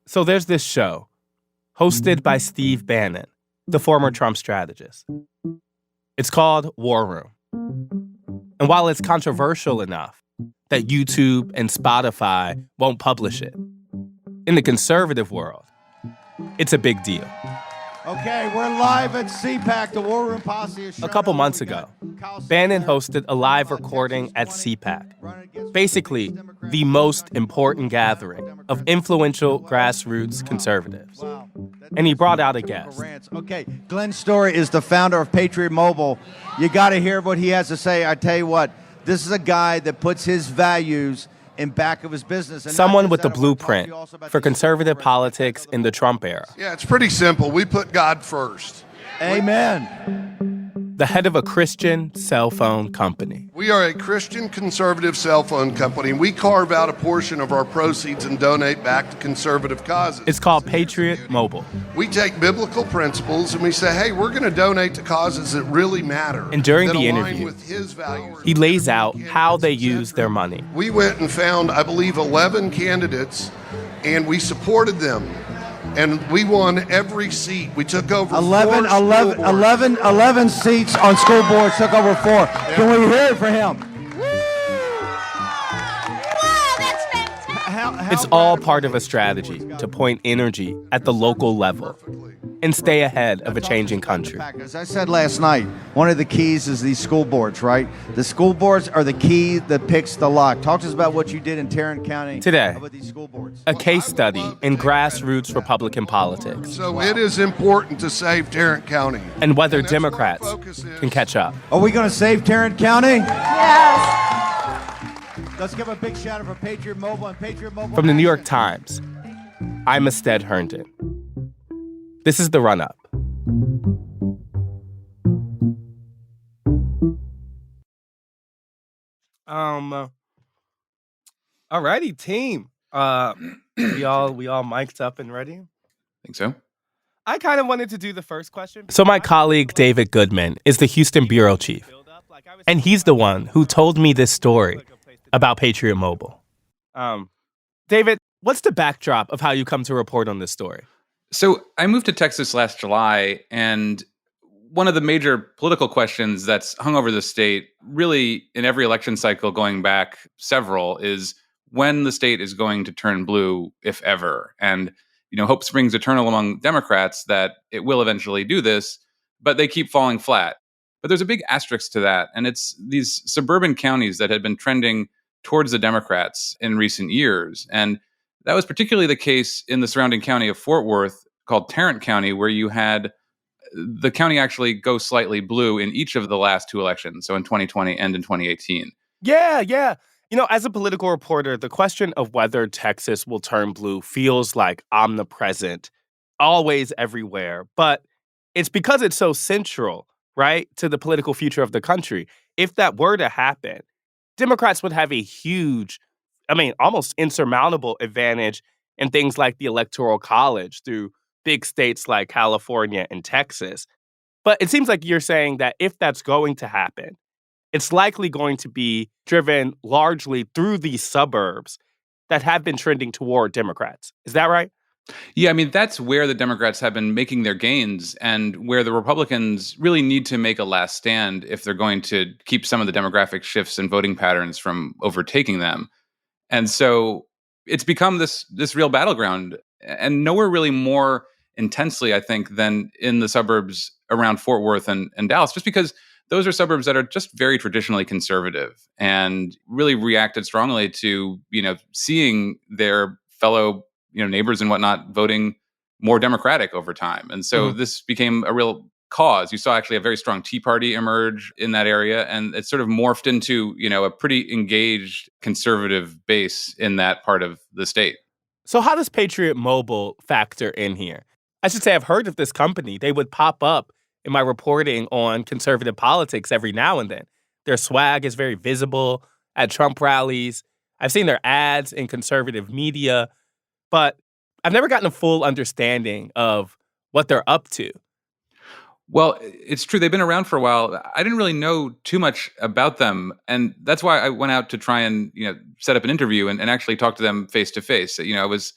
So there's this show, hosted by Steve Bannon, the former Trump strategist. It's called War Room. And while it's controversial enough that YouTube and Spotify won't publish it, in the conservative world, it's a big deal. Okay, we're live at CPAC. The War Room Posse is A couple months ago, Bannon hosted a live recording at CPAC, basically the most important gathering of influential grassroots conservatives. And he brought out a guest. Okay, Glenn Story is the founder of Patriot Mobile. You got to hear what he has to say. I tell you what, this is a guy that puts his values in back of his business. And someone with the blueprint for conservative politics in the Trump era. Yeah, it's pretty simple. We put God first. Amen. The head of a Christian cell phone company. We are a Christian conservative cell phone company. We carve out a portion of our proceeds and donate back to conservative causes. It's called Patriot Mobile. We take biblical principles and we say, hey, we're going to donate to causes that really matter. And during that the align interview, with his values. He lays out how they use their money. We went and found, I believe, 11 candidates, and we supported them. And we won every seat. We took over 11 seats on school boards, took over 4. Yeah. Can we hear it for him? Wow, that's fantastic. It's all part of a strategy to point energy at the local level and stay ahead of a changing country. As I said last night, one of the keys is these school boards, right? The school boards are the key that picks the lock. Talk to us about what you did in Tarrant County. Today, with these school boards. A case study in grassroots Republican politics. So it is important to save Tarrant County. And whether Democrats can catch up. Are we going to save Tarrant County? Yes. Let's give a big shout out for Patriot Mobile and Patriot Mobile. From the New York Times, I'm Ested Herndon. This is The Run-Up. Alrighty, team. We all mic'd up and ready? Think so. I kind of wanted to do the first question. So my colleague David Goodman is the Houston bureau chief, and he's the one who told me this story about Patriot Mobile. David, what's the backdrop of how you come to report on this story? So I moved to Texas last July, and one of the major political questions that's hung over the state, really in every election cycle going back several, is when the state is going to turn blue, if ever. And, hope springs eternal among Democrats that it will eventually do this, but they keep falling flat. But there's a big asterisk to that, and it's these suburban counties that had been trending towards the Democrats in recent years. And that was particularly the case in the surrounding county of Fort Worth, called Tarrant County, where you had the county actually go slightly blue in each of the last 2 elections, so in 2020 and in 2018. Yeah. As a political reporter, the question of whether Texas will turn blue feels like omnipresent, always everywhere. But it's because it's so central, right, to the political future of the country. If that were to happen, Democrats would have a huge, almost insurmountable advantage in things like the Electoral College through big states like California and Texas. But it seems like you're saying that if that's going to happen, it's likely going to be driven largely through these suburbs that have been trending toward Democrats. Is that right? Yeah, that's where the Democrats have been making their gains and where the Republicans really need to make a last stand if they're going to keep some of the demographic shifts and voting patterns from overtaking them. And so it's become this real battleground, and nowhere really more intensely, I think, than in the suburbs around Fort Worth and Dallas, just because those are suburbs that are just very traditionally conservative and really reacted strongly to, seeing their fellow, neighbors and whatnot voting more Democratic over time. And so this became a real cause. You saw actually a very strong Tea Party emerge in that area, and it sort of morphed into, a pretty engaged conservative base in that part of the state. So how does Patriot Mobile factor in here? I should say I've heard of this company. They would pop up in my reporting on conservative politics every now and then. Their swag is very visible at Trump rallies. I've seen their ads in conservative media, but I've never gotten a full understanding of what they're up to. Well, it's true. They've been around for a while. I didn't really know too much about them. And that's why I went out to try and, set up an interview and actually talk to them face to face. It was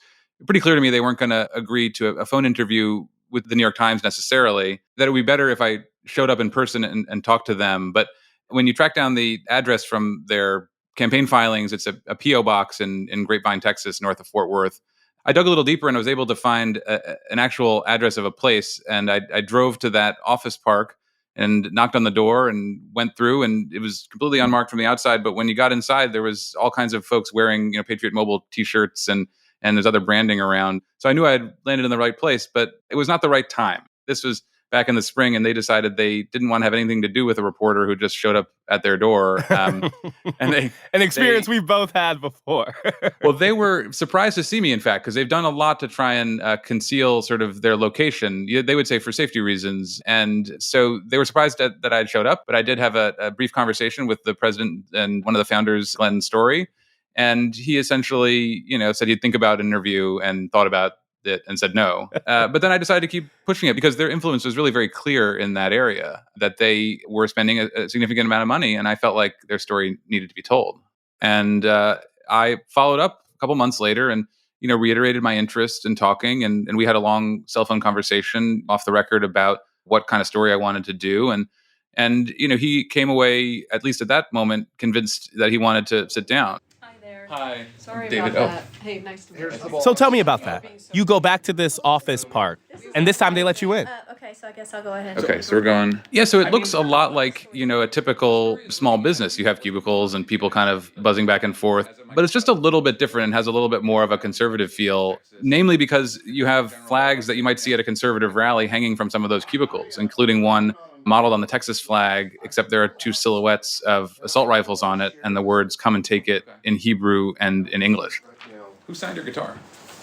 pretty clear to me they weren't going to agree to a phone interview with the New York Times necessarily, that it would be better if I showed up in person and talked to them. But when you track down the address from their campaign filings, it's a P.O. box in Grapevine, Texas, north of Fort Worth. I dug a little deeper and I was able to find an actual address of a place. And I drove to that office park and knocked on the door and went through, and it was completely unmarked from the outside. But when you got inside, there was all kinds of folks wearing, Patriot Mobile T-shirts and there's other branding around. So I knew I had landed in the right place, but it was not the right time. This was back in the spring, and they decided they didn't want to have anything to do with a reporter who just showed up at their door. And an experience we've both had before. Well, they were surprised to see me, in fact, because they've done a lot to try and conceal sort of their location. They would say for safety reasons. And so they were surprised that I had showed up. But I did have a brief conversation with the president and one of the founders, Glenn Story. And he essentially, said he'd think about an interview and thought about it and said no. But then I decided to keep pushing it because their influence was really very clear in that area, that they were spending a significant amount of money. And I felt like their story needed to be told. And I followed up a couple months later and, reiterated my interest in talking. And we had a long cell phone conversation off the record about what kind of story I wanted to do. And he came away, at least at that moment, convinced that he wanted to sit down. Hi. Sorry David. about that. Hey, nice to meet you. So tell me about that. You go back to this office park, and this time they let you in. Okay, so I guess I'll go ahead. Okay, so we're going. Yeah, so it looks a lot like, a typical small business. You have cubicles and people kind of buzzing back and forth, but it's just a little bit different and has a little bit more of a conservative feel, namely because you have flags that you might see at a conservative rally hanging from some of those cubicles, including one modeled on the Texas flag, except there are two silhouettes of assault rifles on it and the words "Come and Take It" in Hebrew and in English. Who signed your guitar?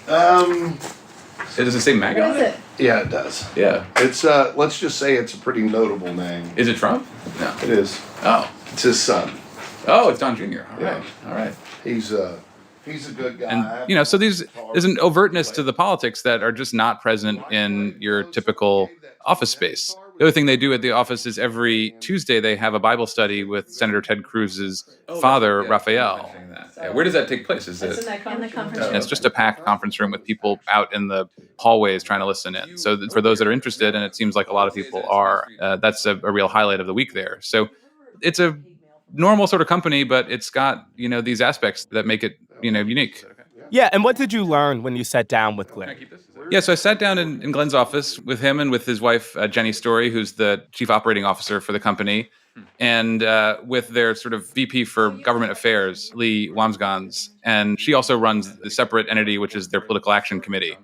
Does it say MAGA What on is it? it? Yeah, it does. Yeah. It's let's just say it's a pretty notable name. Is it Trump? No. It is. Oh. It's his son. Oh, it's Don Jr. All right. Yeah. All right. He's a good guy. And so there's an overtness to the politics that are just not present in your typical office space. The other thing they do at the office is every Tuesday they have a Bible study with Senator Ted Cruz's father, Raphael. Yeah, where does that take place? Is It's it? in the conference And room. it's just a packed conference room with people out in the hallways trying to listen in. So for those that are interested, and it seems like a lot of people are, that's a real highlight of the week there. So it's a normal sort of company, but it's got, these aspects that make it, unique. Yeah, and what did you learn when you sat down with Glenn? Yeah, so I sat down in Glenn's office with him and with his wife, Jenny Story, who's the chief operating officer for the company, and with their sort of VP for government affairs, Lee Wamsgans. And she also runs the separate entity, which is their political action committee.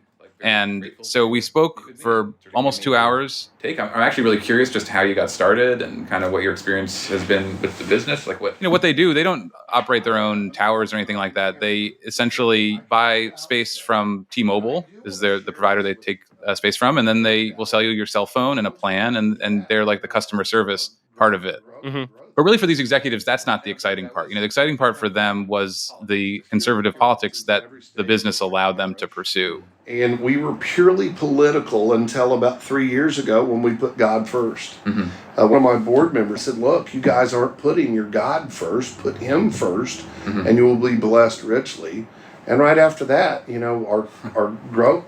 And so we spoke for almost 2 hours. I'm actually really curious just how you got started and kind of what your experience has been with the business. Like what they do, they don't operate their own towers or anything like that. They essentially buy space from T-Mobile, is the provider they take space from, and then they will sell you your cell phone and a plan, and they're like the customer service part of it. Mm-hmm. But really for these executives, that's not the exciting part. The exciting part for them was the conservative politics that the business allowed them to pursue. And we were purely political until about 3 years ago when we put God first. Mm-hmm. One of my board members said, look, you guys aren't putting your God first, put him first, and you will be blessed richly. And right after that, our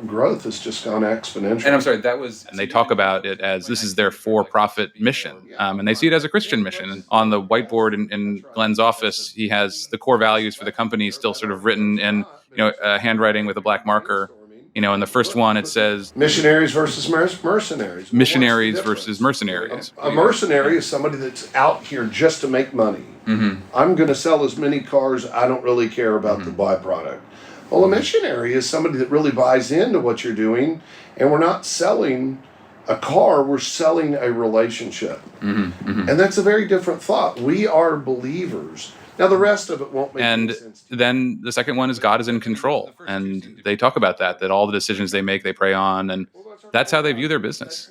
growth has just gone exponential. And I'm sorry, and they talk about it as this is their for-profit mission. And they see it as a Christian mission. And on the whiteboard in Glenn's office, he has the core values for the company still sort of written in, handwriting with a black marker. In the first one, it says missionaries versus mercenaries. Missionaries versus mercenaries. A mercenary is somebody that's out here just to make money. Mm-hmm. I'm going to sell as many cars. I don't really care about the byproduct. Well, a missionary is somebody that really buys into what you're doing, and we're not selling a car, we're selling a relationship. Mm-hmm. Mm-hmm. And that's a very different thought. We are believers. Now, the rest of it won't make any sense. And then the second one is God is in control. And they talk about that all the decisions they make, they pray on. And that's how they view their business.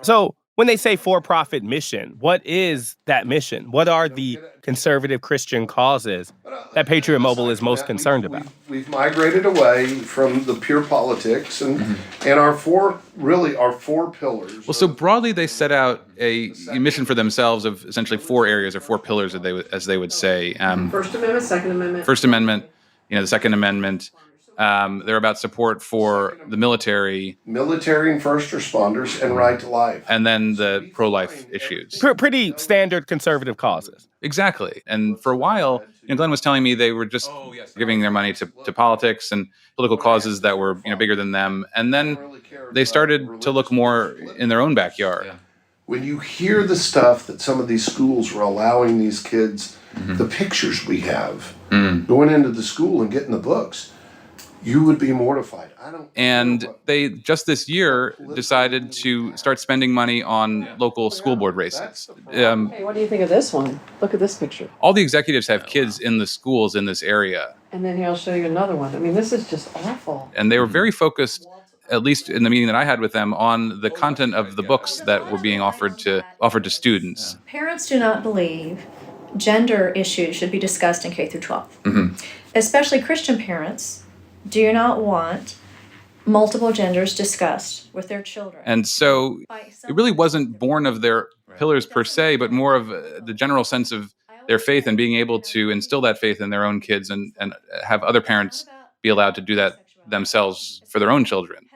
So When they say for-profit mission, what is that mission? What are the conservative Christian causes that Patriot Mobile is most concerned about? We've migrated away from the pure politics and our four pillars. Well, so broadly, they set out a mission for themselves of essentially 4 areas or 4 pillars, as they would say. First Amendment, Second Amendment. First Amendment, the Second Amendment. They're about support for the military and first responders, and right to life. and then the pro-life issues. Pretty standard conservative causes. Exactly. And for a while, Glenn was telling me they were just giving their money to politics and political causes that were bigger than them. And then they started to look more in their own backyard. When you hear the stuff that some of these schools were allowing these kids, the pictures we have going into the school and getting the books, you would be mortified. And they just this year decided to start spending money on local school board races. Hey, what do you think of this one? Look at this picture. All the executives have kids in the schools in this area. And then he'll show you another one. I mean, this is just awful. And they were very focused, at least in the meeting that I had with them, on the content of the books that were being offered to students. Parents do not believe gender issues should be discussed in K through 12. Especially Christian parents do not want multiple genders discussed with their children. And so it really wasn't born of their pillars per se, but more of the general sense of their faith and being able to instill that faith in their own kids and have other parents be allowed to do that themselves for their own children.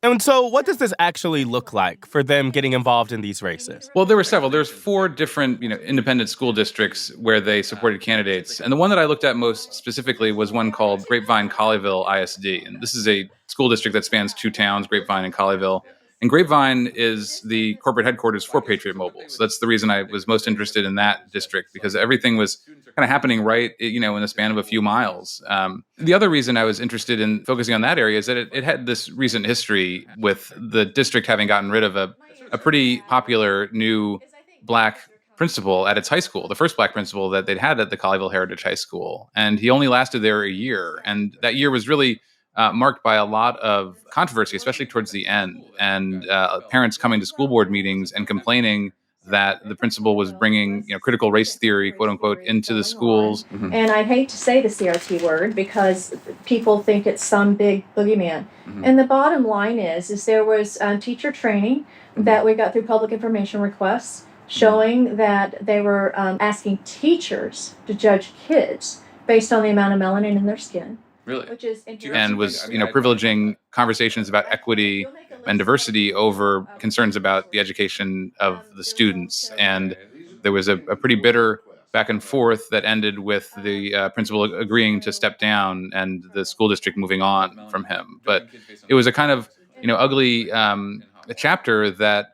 And so what does this actually look like for them getting involved in these races? Well, there were several. There's 4 different, independent school districts where they supported candidates. And the one that I looked at most specifically was one called Grapevine Colleyville ISD. And this is a school district that spans 2 towns, Grapevine and Colleyville. And Grapevine is the corporate headquarters for Patriot Mobile. So that's the reason I was most interested in that district, because everything was kind of happening right, in the span of a few miles. The other reason I was interested in focusing on that area is that it had this recent history with the district having gotten rid of a pretty popular new black principal at its high school, the first black principal that they'd had at the Colleyville Heritage High School. And he only lasted there a year. And that year was really marked by a lot of controversy, especially towards the end, and parents coming to school board meetings and complaining that the principal was bringing, critical race theory, quote unquote, into the schools. And I hate to say the CRT word because people think it's some big boogeyman. And the bottom line is there was teacher training that we got through public information requests showing that they were asking teachers to judge kids based on the amount of melanin in their skin. Really? Which is interesting. And was, privileging conversations about equity and diversity over concerns about the education of the students. And there was a pretty bitter back and forth that ended with the principal agreeing to step down and the school district moving on from him. But it was a kind of, ugly chapter that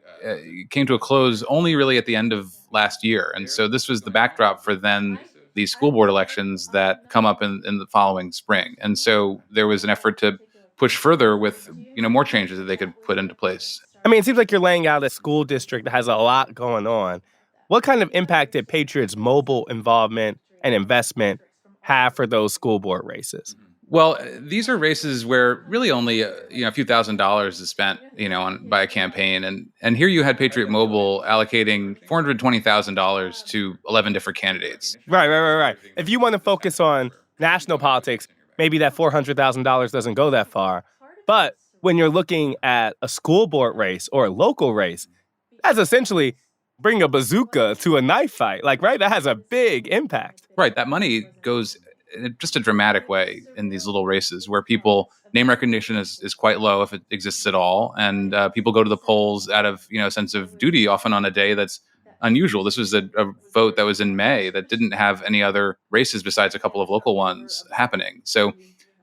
came to a close only really at the end of last year. And so this was the backdrop for then these school board elections that come up in the following spring. And so there was an effort to push further with, more changes that they could put into place. I mean, it seems like you're laying out a school district that has a lot going on. What kind of impact did Patriots' mobile involvement and investment have for those school board races? Well, these are races where really only a few $1,000s is spent, by a campaign, and here you had Patriot Mobile allocating $420,000 to 11 different candidates. Right. If you want to focus on national politics, maybe that $400,000 doesn't go that far. But when you're looking at a school board race or a local race, that's essentially bring a bazooka to a knife fight. Right? That has a big impact. Right. That money goes in just a dramatic way in these little races where name recognition is quite low if it exists at all. And people go to the polls out of, a sense of duty, often on a day that's unusual. This was a vote that was in May that didn't have any other races besides a couple of local ones happening. So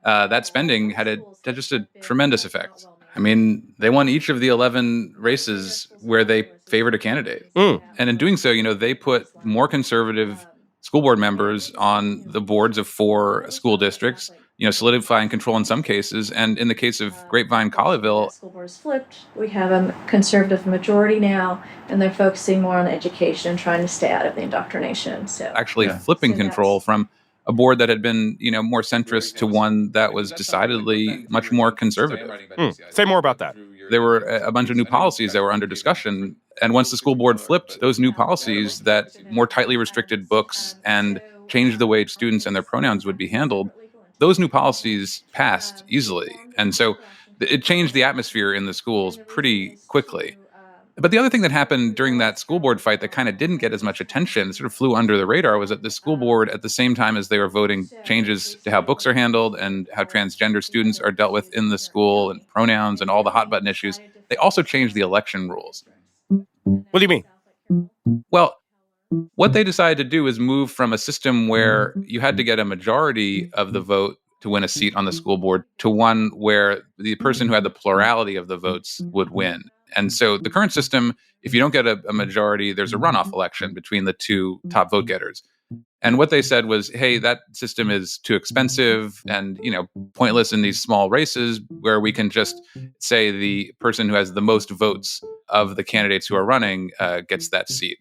that spending had just a tremendous effect. I mean, they won each of the 11 races where they favored a candidate. And in doing so, they put more conservative school board members on the boards of 4 school districts, solidifying control in some cases. And in the case of Grapevine Colleyville, School board is flipped. We have a conservative majority now, and they're focusing more on education, trying to stay out of the indoctrination. So actually flipping control from a board that had been, more centrist to one that was decidedly much more conservative. Say more about that. There were a bunch of new policies that were under discussion. And once the school board flipped, those new policies that more tightly restricted books and changed the way students and their pronouns would be handled, those new policies passed easily. And so it changed the atmosphere in the schools pretty quickly. But the other thing that happened during that school board fight that kind of didn't get as much attention, sort of flew under the radar, was that the school board, at the same time as they were voting changes to how books are handled and how transgender students are dealt with in the school and pronouns and all the hot button issues, they also changed the election rules. What do you mean? Well, what they decided to do is move from a system where you had to get a majority of the vote to win a seat on the school board to one where the person who had the plurality of the votes would win. And so the current system, if you don't get a majority, there's a runoff election between the two top vote getters. And what they said was, hey, that system is too expensive and, pointless in these small races where we can just say the person who has the most votes of the candidates who are running gets that seat.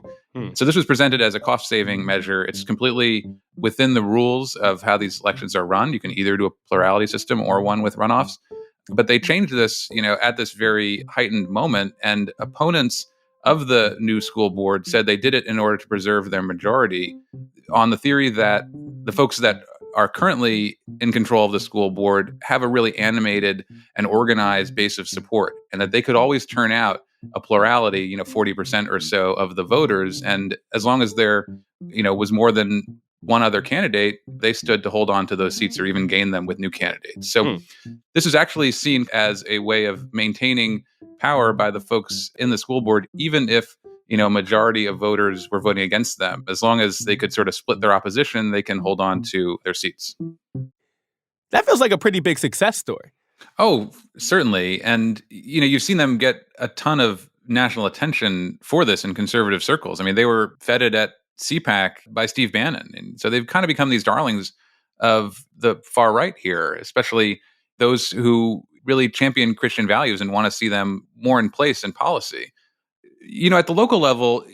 So this was presented as a cost-saving measure. It's completely within the rules of how these elections are run. You can either do a plurality system or one with runoffs. But they changed this, at this very heightened moment, and opponents of the new school board said they did it in order to preserve their majority on the theory that the folks that are currently in control of the school board have a really animated and organized base of support, and that they could always turn out a plurality, 40% or so of the voters. And as long as there, was more than one other candidate, they stood to hold on to those seats or even gain them with new candidates. So this is actually seen as a way of maintaining power by the folks in the school board, even if, a majority of voters were voting against them. As long as they could sort of split their opposition, they can hold on to their seats. That feels like a pretty big success story. Oh, certainly. And, you've seen them get a ton of national attention for this in conservative circles. I mean, they were feted at CPAC by Steve Bannon. And so they've kind of become these darlings of the far right here, especially those who really champion Christian values and want to see them more in place in policy. At the local level,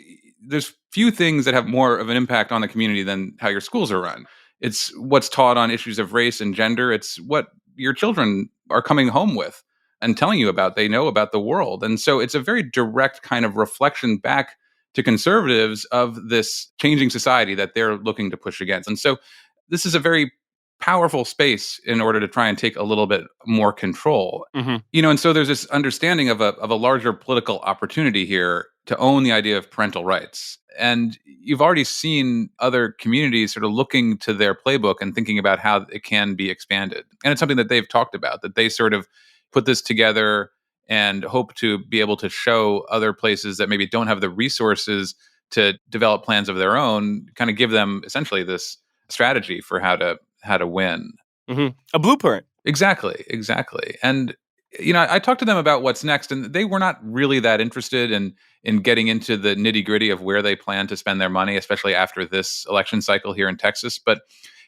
there's few things that have more of an impact on the community than how your schools are run. It's what's taught on issues of race and gender. It's what your children are coming home with and telling you about. They know about the world. And so it's a very direct kind of reflection back to conservatives of this changing society that they're looking to push against. And so this is a very powerful space in order to try and take a little bit more control. And so there's this understanding of a larger political opportunity here to own the idea of parental rights. And you've already seen other communities sort of looking to their playbook and thinking about how it can be expanded. And it's something that they've talked about, that they sort of put this together and hope to be able to show other places that maybe don't have the resources to develop plans of their own, kind of give them essentially this strategy for how to win. A blueprint. Exactly. And I talked to them about what's next, and they were not really that interested in getting into the nitty-gritty of where they plan to spend their money, especially after this election cycle here in Texas. But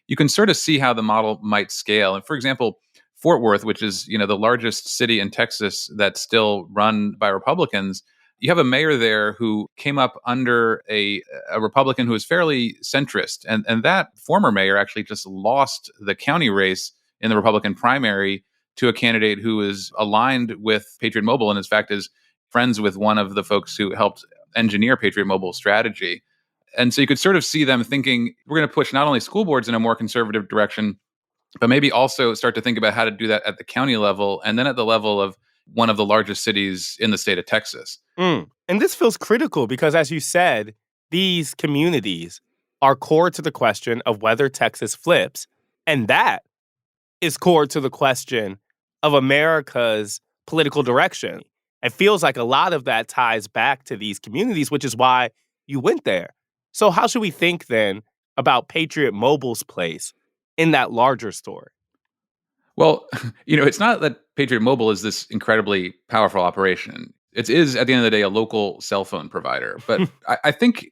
you can sort of see how the model might scale. And for example, Fort Worth, which is, the largest city in Texas that's still run by Republicans, you have a mayor there who came up under a Republican who is fairly centrist. And that former mayor actually just lost the county race in the Republican primary to a candidate who is aligned with Patriot Mobile and, in fact, is friends with one of the folks who helped engineer Patriot Mobile's strategy. And so you could sort of see them thinking, we're going to push not only school boards in a more conservative direction, but maybe also start to think about how to do that at the county level and then at the level of one of the largest cities in the state of Texas. And this feels critical because, as you said, these communities are core to the question of whether Texas flips. And that is core to the question of America's political direction. It feels like a lot of that ties back to these communities, which is why you went there. So how should we think then about Patriot Mobile's place in that larger story? Well, it's not that Patriot Mobile is this incredibly powerful operation. It is, at the end of the day, a local cell phone provider. But I think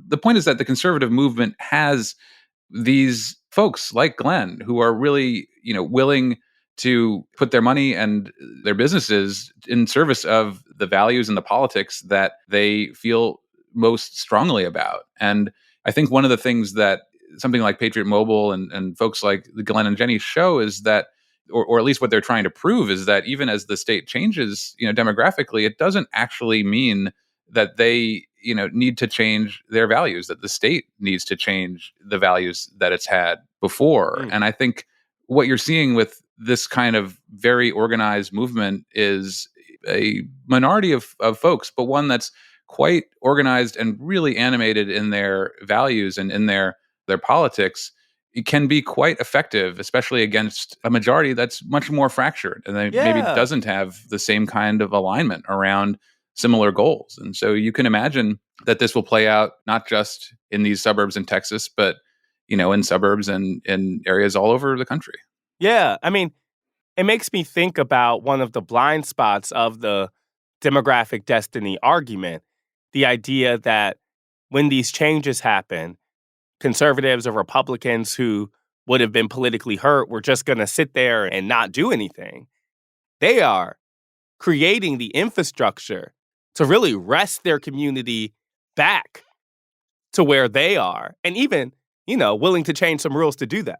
the point is that the conservative movement has these folks like Glenn who are really, willing to put their money and their businesses in service of the values and the politics that they feel most strongly about. And I think one of the things that something like Patriot Mobile and folks like the Glenn and Jenny show is that, or at least what they're trying to prove is that even as the state changes, demographically, it doesn't actually mean that they, need to change their values, that the state needs to change the values that it's had before. And I think what you're seeing with this kind of very organized movement is a minority of folks, but one that's quite organized and really animated in their values and in their politics. It can be quite effective, especially against a majority that's much more fractured and maybe doesn't have the same kind of alignment around similar goals. And so you can imagine that this will play out not just in these suburbs in Texas, but in suburbs and in areas all over the country. Yeah, I mean, it makes me think about one of the blind spots of the demographic destiny argument, the idea that when these changes happen, conservatives or Republicans who would have been politically hurt were just going to sit there and not do anything. They are creating the infrastructure to really wrest their community back to where they are, and even, willing to change some rules to do that.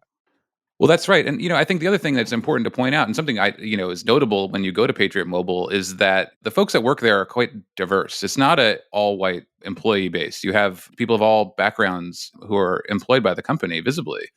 Well, that's right. And, I think the other thing that's important to point out, and something is notable when you go to Patriot Mobile, is that the folks that work there are quite diverse. It's not an all-white employee base. You have people of all backgrounds who are employed by the company visibly.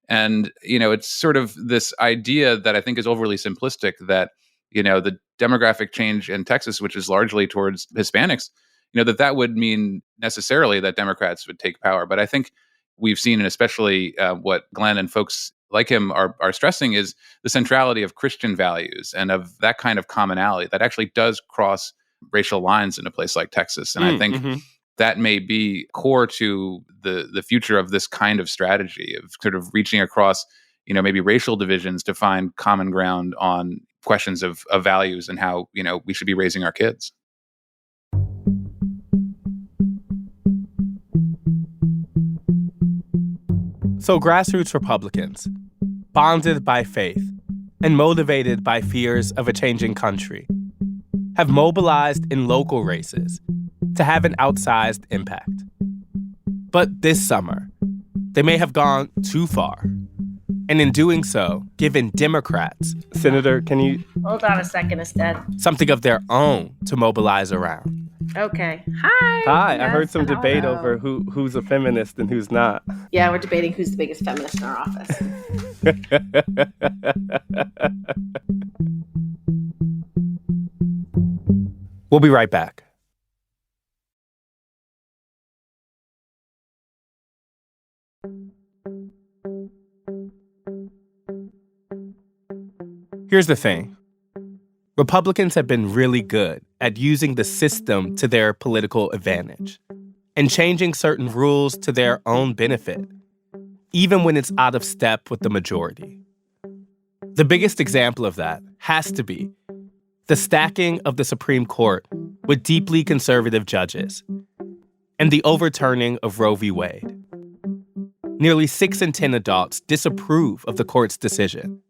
And, it's sort of this idea that I think is overly simplistic that, the demographic change in Texas, which is largely towards Hispanics, that would mean necessarily that Democrats would take power. But I think we've seen, and especially what Glenn and folks like him are stressing, is the centrality of Christian values and of that kind of commonality that actually does cross racial lines in a place like Texas. And I think that may be core to the future of this kind of strategy of sort of reaching across, maybe racial divisions to find common ground on questions of values and how, we should be raising our kids. So grassroots Republicans, bonded by faith and motivated by fears of a changing country, have mobilized in local races to have an outsized impact. But this summer, they may have gone too far. And in doing so, given Democrats, Senator, can you... Hold on a second, Estelle. Something of their own to mobilize around. Okay. Hi. Hi. Yes, I heard some debate hello. over who's a feminist and who's not. Yeah, we're debating who's the biggest feminist in our office. We'll be right back. Here's the thing. Republicans have been really good at using the system to their political advantage and changing certain rules to their own benefit, even when it's out of step with the majority. The biggest example of that has to be the stacking of the Supreme Court with deeply conservative judges and the overturning of Roe v. Wade. Nearly 6 in 10 adults disapprove of the court's decision.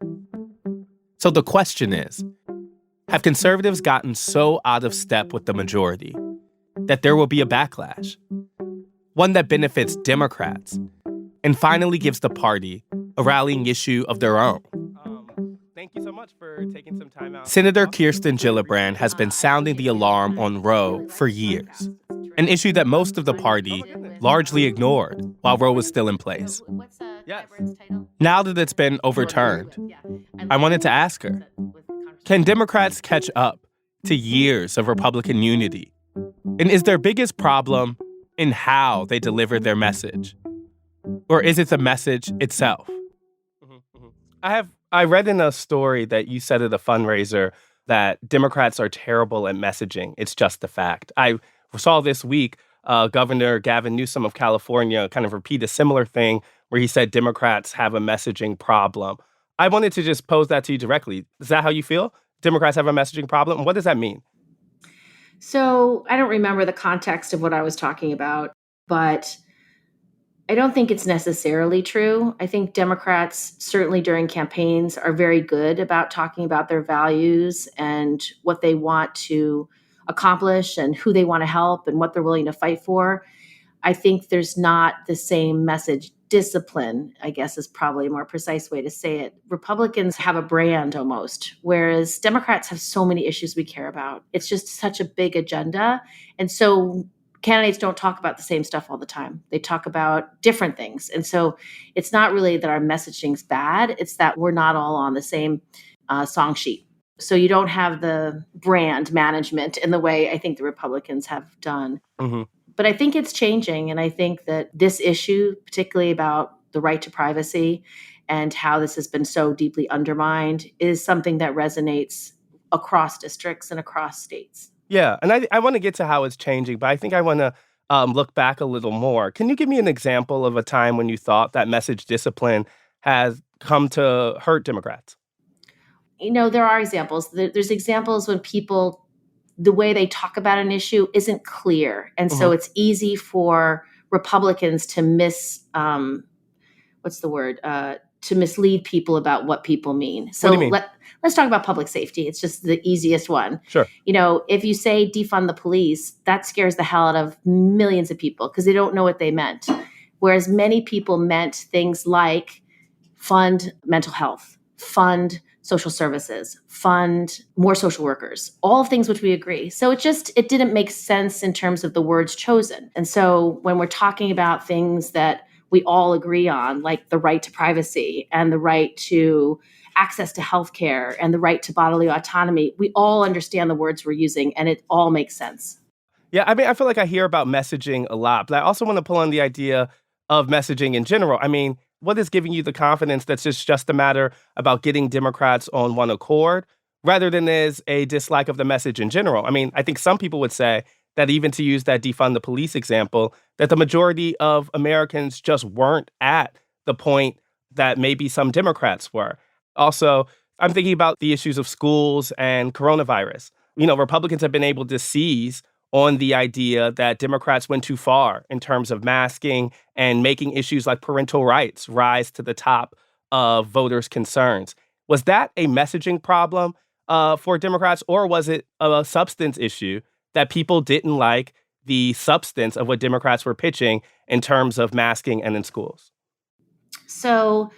So the question is, have conservatives gotten so out of step with the majority that there will be a backlash? One that benefits Democrats and finally gives the party a rallying issue of their own. Thank you so much for taking some time out. Senator Kirsten Gillibrand has been sounding the alarm on Roe for years, an issue that most of the party largely ignored while Roe was still in place. Yes. Now that it's been overturned, I wanted to ask her, can Democrats catch up to years of Republican unity? And is their biggest problem in how they deliver their message? Or is it the message itself? I read in a story that you said at a fundraiser that Democrats are terrible at messaging. It's just a fact. I saw this week Governor Gavin Newsom of California kind of repeat a similar thing where he said Democrats have a messaging problem. I wanted to just pose that to you directly. Is that how you feel? Democrats have a messaging problem? What does that mean? So I don't remember the context of what I was talking about, but I don't think it's necessarily true. I think Democrats, certainly during campaigns, are very good about talking about their values and what they want to accomplish and who they want to help and what they're willing to fight for. I think there's not the same message discipline, I guess is probably a more precise way to say it. Republicans have a brand almost, whereas Democrats have so many issues we care about. It's just such a big agenda. And so candidates don't talk about the same stuff all the time. They talk about different things. And so it's not really that our messaging's bad, it's that we're not all on the same song sheet. So you don't have the brand management in the way I think the Republicans have done. Mm-hmm. But I think it's changing. And I think that this issue, particularly about the right to privacy and how this has been so deeply undermined, is something that resonates across districts and across states. Yeah, and I want to get to how it's changing, but I think I want to look back a little more. Can you give me an example of a time when you thought that message discipline has come to hurt Democrats? There are examples. There's examples when people, the way they talk about an issue isn't clear. And so it's easy for Republicans to to mislead people about what people mean. So What do you mean? let's talk about public safety. It's just the easiest one. Sure. If you say defund the police, that scares the hell out of millions of people because they don't know what they meant. Whereas many people meant things like fund mental health, fund social services, fund more social workers, all things which we agree. So it didn't make sense in terms of the words chosen. And so when we're talking about things that we all agree on, like the right to privacy and the right to access to healthcare and the right to bodily autonomy, we all understand the words we're using and it all makes sense. Yeah, I mean, I feel like I hear about messaging a lot, but I also want to pull on the idea of messaging in general. I mean, what is giving you the confidence that it's just a matter about getting Democrats on one accord rather than there's a dislike of the message in general? I mean, I think some people would say that even to use that defund the police example, that the majority of Americans just weren't at the point that maybe some Democrats were. Also, I'm thinking about the issues of schools and coronavirus. Republicans have been able to seize on the idea that Democrats went too far in terms of masking and making issues like parental rights rise to the top of voters' concerns. Was that a messaging problem for Democrats, or was it a substance issue that people didn't like the substance of what Democrats were pitching in terms of masking and in schools? So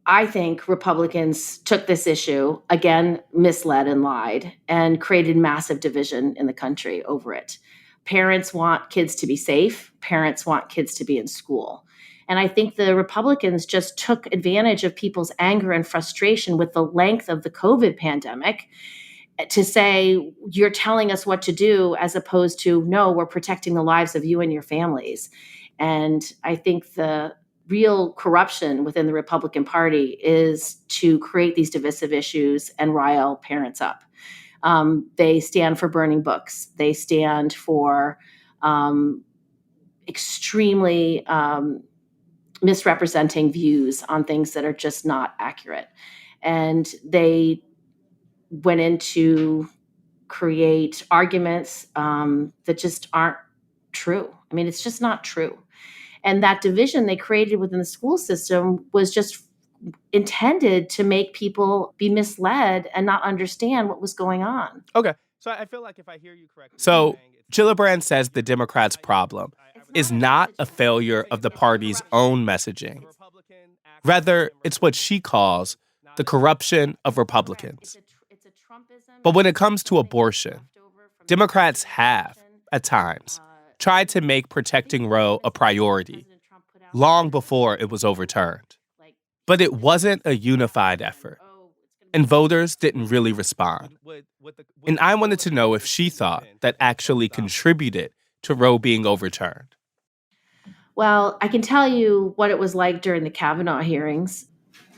I think Republicans took this issue, again, misled and lied, and created massive division in the country over it. Parents want kids to be safe. Parents want kids to be in school. And I think the Republicans just took advantage of people's anger and frustration with the length of the COVID pandemic to say, you're telling us what to do, as opposed to, no, we're protecting the lives of you and your families. And I think the real corruption within the Republican Party is to create these divisive issues and rile parents up. They stand for burning books. They stand for extremely misrepresenting views on things that are just not accurate. And they went in to create arguments that just aren't true. I mean, it's just not true. And that division they created within the school system was just intended to make people be misled and not understand what was going on. Okay. So I feel like if I hear you correctly. So Gillibrand says the Democrats' problem is not a failure of the party's own messaging. Rather, it's what she calls the corruption of Republicans. But when it comes to abortion, Democrats have, at times, tried to make protecting Roe a priority long before it was overturned. But it wasn't a unified effort, and voters didn't really respond. And I wanted to know if she thought that actually contributed to Roe being overturned. Well, I can tell you what it was like during the Kavanaugh hearings.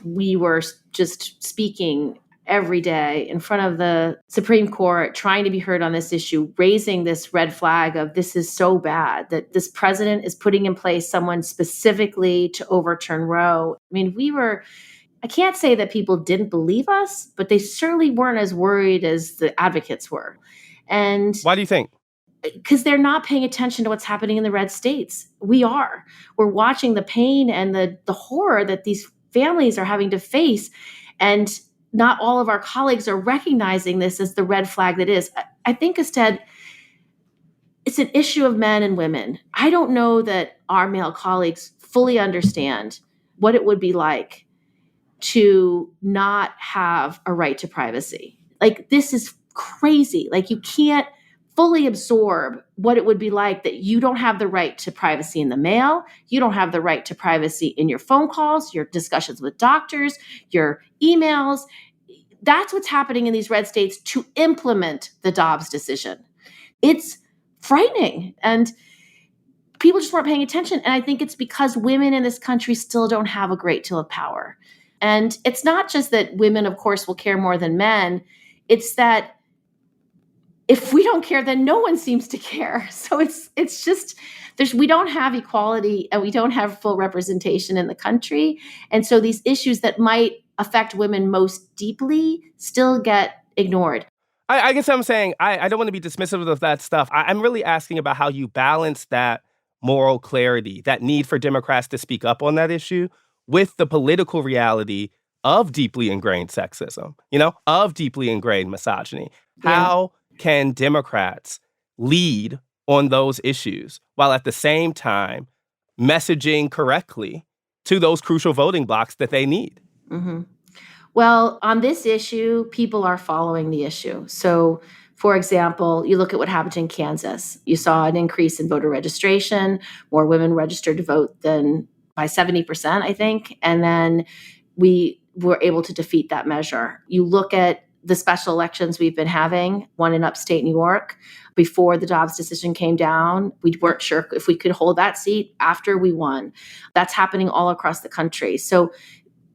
We were just speaking every day in front of the Supreme Court, trying to be heard on this issue, raising this red flag of this is so bad that this president is putting in place someone specifically to overturn Roe. I mean, I can't say that people didn't believe us, but they certainly weren't as worried as the advocates were. And why do you think? Because they're not paying attention to what's happening in the red states. We are. We're watching the pain and the horror that these families are having to face. And not all of our colleagues are recognizing this as the red flag that is. I think instead, it's an issue of men and women. I don't know that our male colleagues fully understand what it would be like to not have a right to privacy. Like, this is crazy. Like, you can't fully absorb what it would be like that you don't have the right to privacy in the mail. You don't have the right to privacy in your phone calls, your discussions with doctors, your emails. That's what's happening in these red states to implement the Dobbs decision. It's frightening. And people just weren't paying attention. And I think it's because women in this country still don't have a great deal of power. And it's not just that women, of course, will care more than men. It's that if we don't care, then no one seems to care. So it's just we don't have equality and we don't have full representation in the country. And so these issues that might affect women most deeply still get ignored. I guess I'm saying I don't want to be dismissive of that stuff. I'm really asking about how you balance that moral clarity, that need for Democrats to speak up on that issue, with the political reality of deeply ingrained sexism, of deeply ingrained misogyny. Yeah. How can Democrats lead on those issues while at the same time messaging correctly to those crucial voting blocks that they need? Mm-hmm. Well, on this issue, people are following the issue. So, for example, you look at what happened in Kansas. You saw an increase in voter registration, more women registered to vote than by 70%, I think. And then we were able to defeat that measure. You look at the special elections we've been having, one in upstate New York, before the Dobbs decision came down. We weren't sure if we could hold that seat after we won. That's happening all across the country. So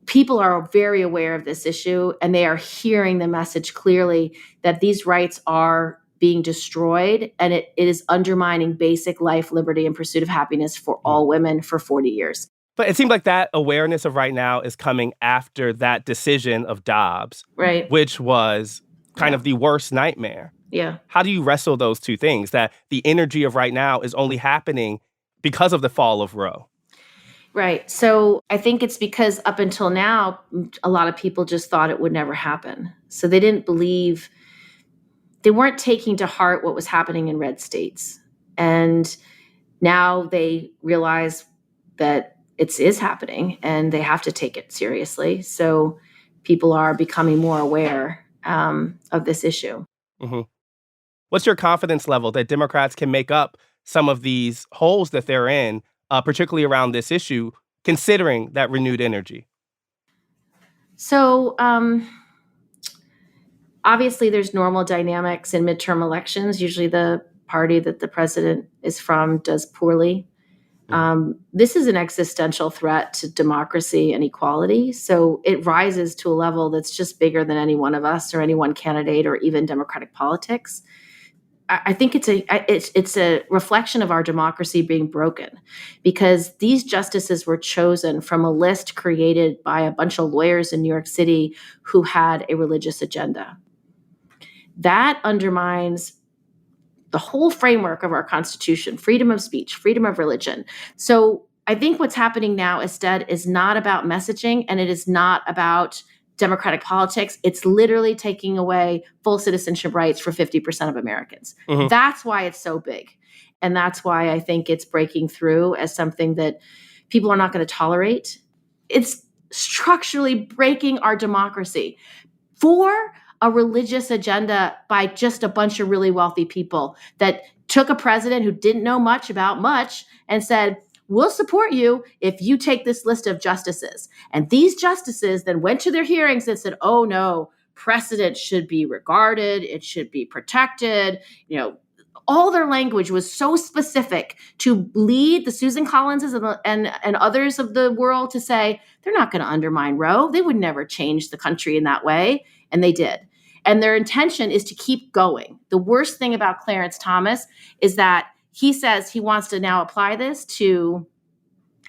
people are very aware of this issue, and they are hearing the message clearly that these rights are being destroyed, and it is undermining basic life, liberty, and pursuit of happiness for all women for 40 years. But it seems like that awareness of right now is coming after that decision of Dobbs, Right. which was kind of the worst nightmare. Yeah. How do you wrestle those two things, that the energy of right now is only happening because of the fall of Roe? Right. So I think it's because up until now, a lot of people just thought it would never happen. So they didn't believe, they weren't taking to heart what was happening in red states. And now they realize that it is happening and they have to take it seriously. So people are becoming more aware of this issue. Mm-hmm. What's your confidence level that Democrats can make up some of these holes that they're in, particularly around this issue, considering that renewed energy? So obviously there's normal dynamics in midterm elections. Usually the party that the president is from does poorly. This is an existential threat to democracy and equality. So it rises to a level that's just bigger than any one of us or any one candidate or even democratic politics. I think it's a reflection of our democracy being broken, because these justices were chosen from a list created by a bunch of lawyers in New York City who had a religious agenda. That undermines the whole framework of our Constitution: freedom of speech, freedom of religion. So I think what's happening now instead is not about messaging, and it is not about democratic politics. It's literally taking away full citizenship rights for 50% of Americans. Mm-hmm. That's why it's so big. And that's why I think it's breaking through as something that people are not going to tolerate. It's structurally breaking our democracy for a religious agenda by just a bunch of really wealthy people that took a president who didn't know much about much and said, we'll support you if you take this list of justices. And these justices then went to their hearings and said, oh no, precedent should be regarded, it should be protected. All their language was so specific to lead the Susan Collinses and others of the world to say, they're not going to undermine Roe. They would never change the country in that way. And they did. And their intention is to keep going. The worst thing about Clarence Thomas is that he says he wants to now apply this to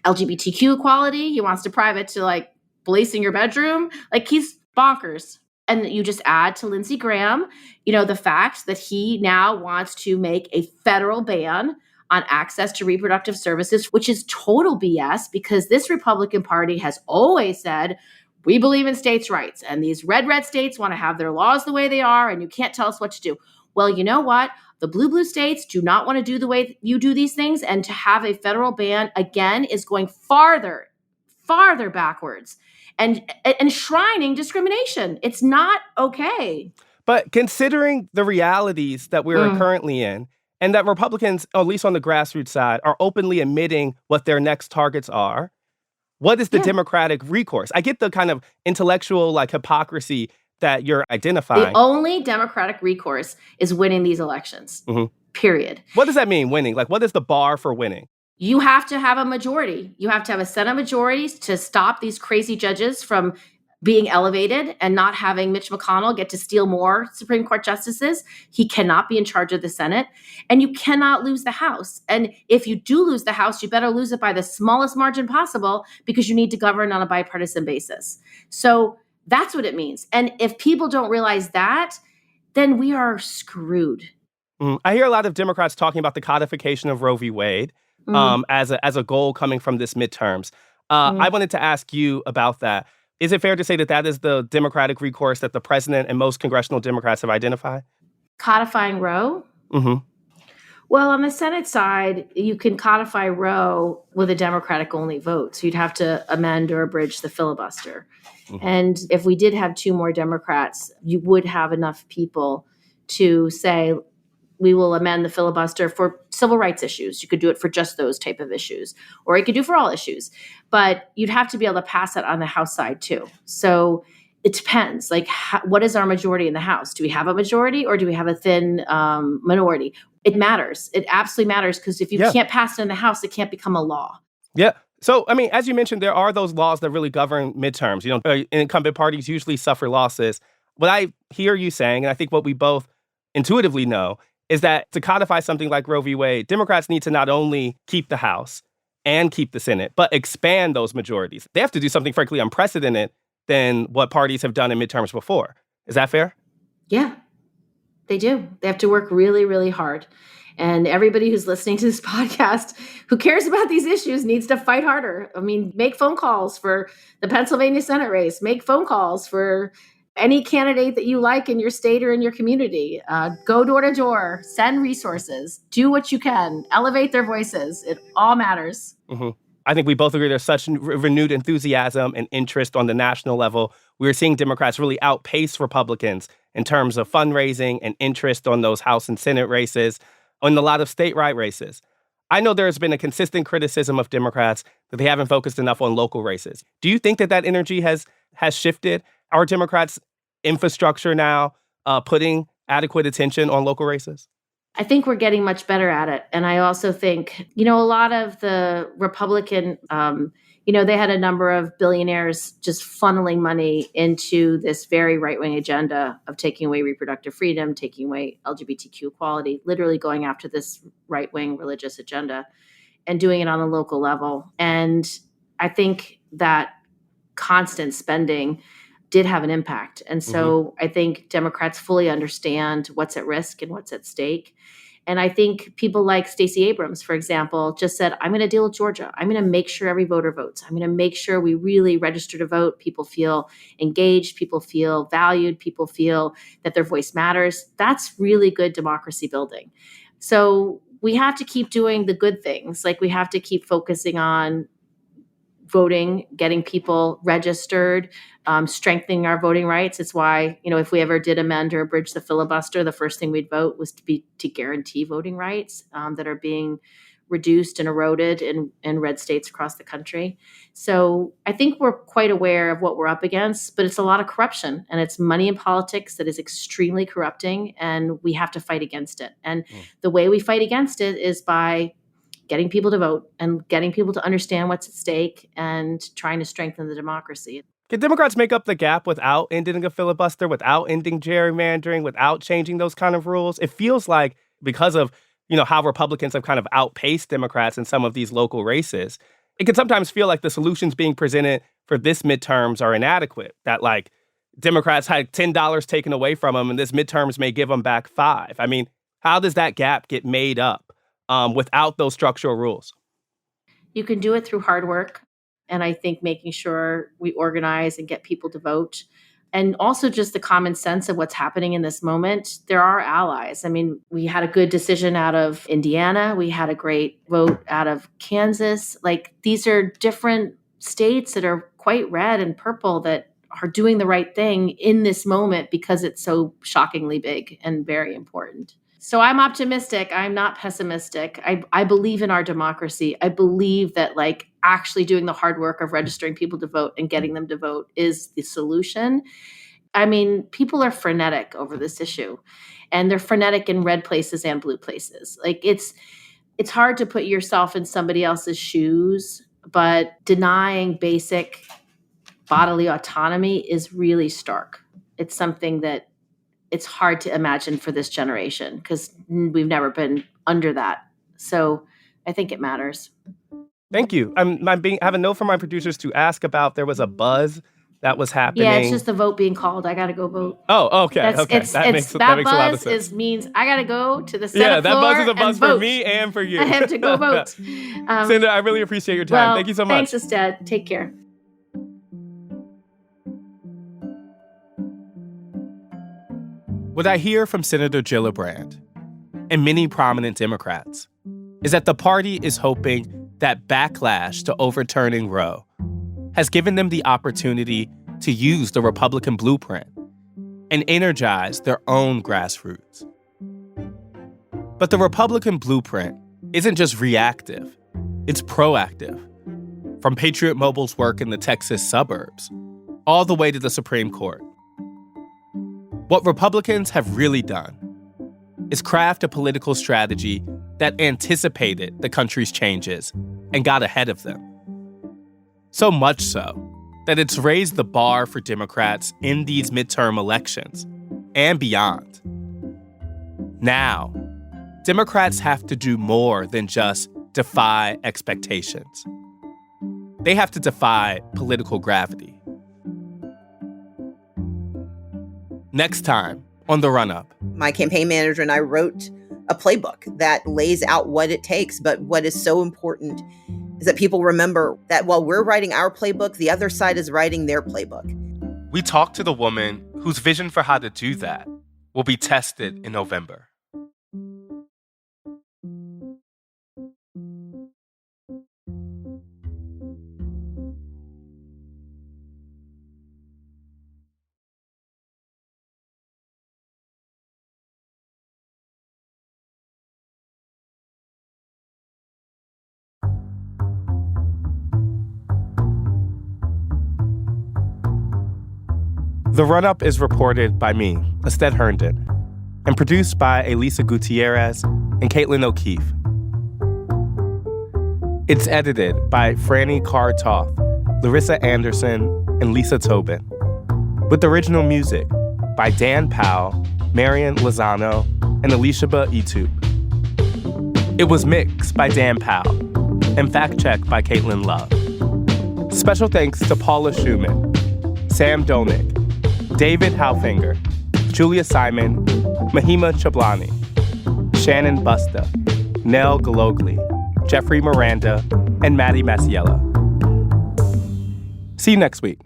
LGBTQ equality. He wants to private to like policing your bedroom. Like, he's bonkers. And you just add to Lindsey Graham, the fact that he now wants to make a federal ban on access to reproductive services, which is total BS, because this Republican Party has always said, we believe in states' rights, and these red states want to have their laws the way they are, and you can't tell us what to do. Well, you know what? The blue states do not want to do the way you do these things. And to have a federal ban, again, is going farther backwards and enshrining discrimination. It's not okay. But considering the realities that we're currently in, and that Republicans, at least on the grassroots side, are openly admitting what their next targets are, what is the Democratic recourse? I get the kind of intellectual like hypocrisy that you're identifying. The only Democratic recourse is winning these elections, period. What does that mean, winning? Like, what is the bar for winning? You have to have a majority. You have to have a Senate majority to stop these crazy judges from being elevated and not having Mitch McConnell get to steal more Supreme Court justices. He cannot be in charge of the Senate, and you cannot lose the House. And if you do lose the House, you better lose it by the smallest margin possible, because you need to govern on a bipartisan basis. So that's what it means. And if people don't realize that, then we are screwed. I hear a lot of Democrats talking about the codification of Roe v. Wade as a goal coming from this midterms. I wanted to ask you about that. Is it fair to say that that is the Democratic recourse that the president and most congressional Democrats have identified? Codifying Roe? Well, on the Senate side, you can codify Roe with a Democratic-only vote. So you'd have to amend or abridge the filibuster. And if we did have 2 more Democrats, you would have enough people to say, we will amend the filibuster for civil rights issues. You could do it for just those type of issues, or you could do for all issues. But you'd have to be able to pass it on the House side too. So it depends. Like, what is our majority in the House? Do we have a majority, or do we have a thin minority? It matters. It absolutely matters, because if you can't pass it in the House, it can't become a law. Yeah. So, I mean, as you mentioned, there are those laws that really govern midterms. You know, incumbent parties usually suffer losses. What I hear you saying, and I think what we both intuitively know, is that to codify something like Roe v. Wade, Democrats need to not only keep the House and keep the Senate, but expand those majorities. They have to do something frankly unprecedented than what parties have done in midterms before. Is that fair? Yeah, they do. They have to work really, really hard. And everybody who's listening to this podcast who cares about these issues needs to fight harder. I mean, make phone calls for the Pennsylvania Senate race. Make phone calls for any candidate that you like in your state or in your community. Go door to door, send resources, do what you can, elevate their voices. It all matters. I think we both agree there's such renewed enthusiasm and interest on the national level. We're seeing Democrats really outpace Republicans in terms of fundraising and interest on those House and Senate races, on a lot of statewide races. I know there's been a consistent criticism of Democrats that they haven't focused enough on local races. Do you think that that energy has shifted? Are Democrats' infrastructure now putting adequate attention on local races? I think we're getting much better at it. And I also think, a lot of the Republican, they had a number of billionaires just funneling money into this very right-wing agenda of taking away reproductive freedom, taking away LGBTQ equality, literally going after this right-wing religious agenda and doing it on the local level. And I think that constant spending did have an impact. And so I think Democrats fully understand what's at risk and what's at stake. And I think people like Stacey Abrams, for example, just said, I'm going to deal with Georgia. I'm going to make sure every voter votes. I'm going to make sure we really register to vote. People feel engaged. People feel valued. People feel that their voice matters. That's really good democracy building. So we have to keep doing the good things. Like, we have to keep focusing on voting, getting people registered, strengthening our voting rights. It's why, if we ever did amend or abridge the filibuster, the first thing we'd vote was to guarantee voting rights that are being reduced and eroded in red states across the country. So I think we're quite aware of what we're up against, but it's a lot of corruption, and it's money in politics that is extremely corrupting, and we have to fight against it. And the way we fight against it is by getting people to vote and getting people to understand what's at stake and trying to strengthen the democracy. Can Democrats make up the gap without ending a filibuster, without ending gerrymandering, without changing those kind of rules? It feels like, because of, how Republicans have kind of outpaced Democrats in some of these local races, it can sometimes feel like the solutions being presented for this midterms are inadequate. That, like, Democrats had $10 taken away from them, and this midterms may give them back $5. I mean, how does that gap get made up without those structural rules? You can do it through hard work. And I think making sure we organize and get people to vote. And also just the common sense of what's happening in this moment. There are allies. I mean, we had a good decision out of Indiana. We had a great vote out of Kansas. Like, these are different states that are quite red and purple that are doing the right thing in this moment because it's so shockingly big and very important. So I'm optimistic. I'm not pessimistic. I believe in our democracy. I believe that like actually doing the hard work of registering people to vote and getting them to vote is the solution. I mean, people are frenetic over this issue, and they're frenetic in red places and blue places. Like it's hard to put yourself in somebody else's shoes, but denying basic bodily autonomy is really stark. It's something that it's hard to imagine for this generation because we've never been under that. So I think it matters. Thank you. I have a note from my producers to ask about there was a buzz that was happening. Yeah, it's just the vote being called. I got to go vote. Oh, okay. That makes a lot of sense. Means I got to go to the Senate that floor buzz is a buzz for vote. me and for you. I have to go vote. Senator, I really appreciate your time. Thank you so much. Thanks, Estad. Take care. What I hear from Senator Gillibrand and many prominent Democrats is that the party is hoping that backlash to overturning Roe has given them the opportunity to use the Republican blueprint and energize their own grassroots. But the Republican blueprint isn't just reactive, it's proactive. From Patriot Mobile's work in the Texas suburbs all the way to the Supreme Court. What Republicans have really done is craft a political strategy that anticipated the country's changes and got ahead of them. So much so that it's raised the bar for Democrats in these midterm elections and beyond. Now, Democrats have to do more than just defy expectations. They have to defy political gravity. Next time on The Run-Up. My campaign manager and I wrote a playbook that lays out what it takes. But what is so important is that people remember that while we're writing our playbook, the other side is writing their playbook. We talked to the woman whose vision for how to do that will be tested in November. The Run-Up is reported by me, Estad Herndon, and produced by Elisa Gutierrez and Caitlin O'Keefe. It's edited by Franny Carr-Toth, Larissa Anderson, and Lisa Tobin, with original music by Dan Powell, Marian Lozano, and Elishaba Itube. It was mixed by Dan Powell and fact-checked by Caitlin Love. Special thanks to Paula Schumann, Sam Dolnick, David Halfinger, Julia Simon, Mahima Chablani, Shannon Busta, Nell Galogli, Jeffrey Miranda, and Maddie Masiella. See you next week.